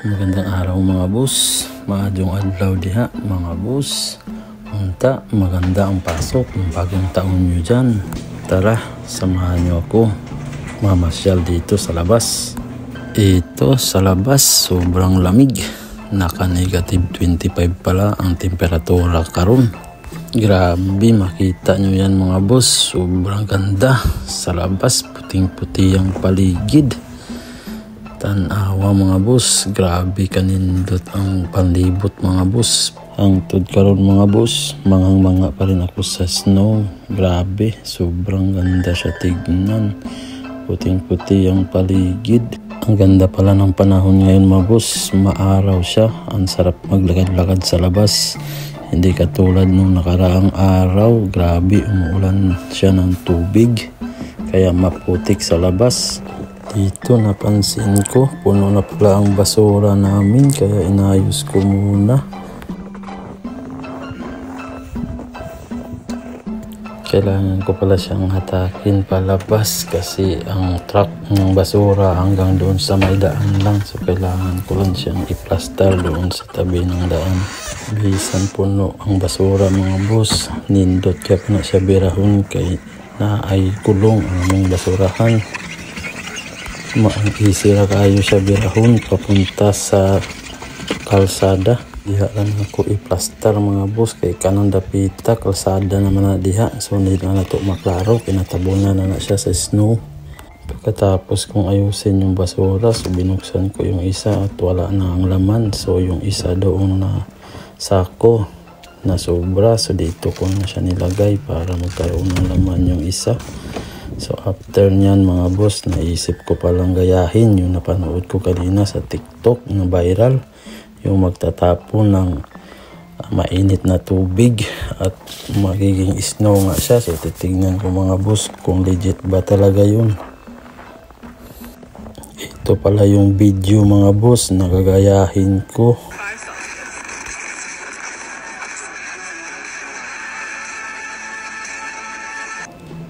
Magandang araw mga boss, maadjong adlaw diha mga boss. Unta, maganda ang pasok ng bagong taon nyo dyan. Tara, samahan nyo ako mamasyal dito sa labas. Ito sa labas, sobrang lamig. Naka negative 25 pala ang temperatura karon. Grabe, makita nyo yan mga boss, sobrang ganda. Sa labas, puting-puti ang paligid. Tanawa mga boss, grabe kanindot ang panlibot mga boss. Ang karon mga boss, mangang-manga pa rin ako sa snow. Grabe, sobrang ganda siya tignan. Puting-puti ang paligid. Ang ganda pala ng panahon ngayon mga boss, maaraw siya. Ang sarap maglakad-lakad sa labas. Hindi katulad nung nakaraang araw, grabe umuulan siya ng tubig. Kaya maputik sa labas. Dito napansin ko, puno na pala ang basura namin kaya inayos ko muna. Kailangan ko pala siyang hatakin palabas kasi ang truck ng basura hanggang doon sa may daan lang. So kailangan ko lang siyang i-plaster doon sa tabi ng daan. Bisan puno ang basura mga boss. Nindot kaya pa na siya birahon kay na ay kulong ang among basurahan. Maisira kayo siya birahon papunta sa kalsada. Diha lang ako i-plaster mga boss kay kanang dapita kalsada naman na diha. So hindi na nato maklaro, kinatabunan na siya sa snow. Pagkatapos kong ayusin yung basura, so binuksan ko yung isa at wala na ang laman. So yung isa doon na sako na sobra, so dito ko na siya nilagay para magkaroon ng laman yung isa. So after nyan mga boss, naisip ko palang gayahin yung napanood ko kanina sa TikTok na viral, yung magtatapon ng mainit na tubig at magiging snow nga siya. So titignan ko mga boss kung legit ba talaga yun. Ito pala yung video mga boss na gagayahin ko.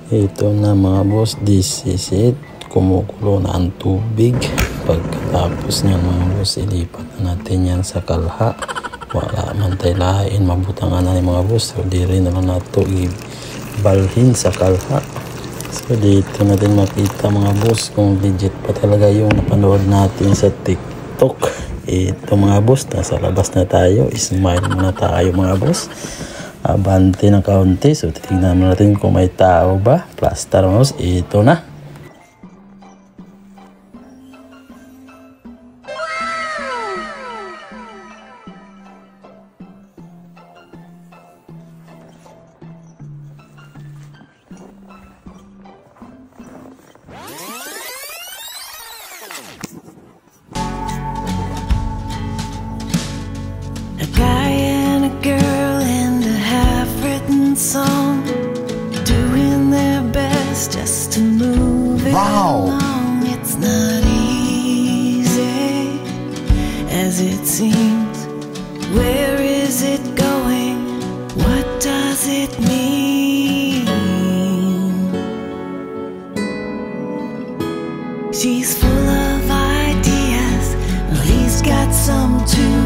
Ito na mga boss, this is it. Kumukulo na ang tubig. Pagkatapos niyan mga boss, ilipat na natin yan sa kalha. Wala man tayo lain, mabutangan na mga boss. So di rin naman nato ibalhin sa kalha. So dito natin makita mga boss kung legit pa talaga yung napanood natin sa TikTok. Ito mga boss, nasa labas na tayo. Smile muna tayo mga boss. Abante ng kaunti. So titignan natin kung may tao ba. Plaster mouse, ito na. A guy and a girl and a half-written song, doing their best just to move it along. It's not easy as it seems. Where is it going? What does it mean? She's full of ideas, well, he's got some too.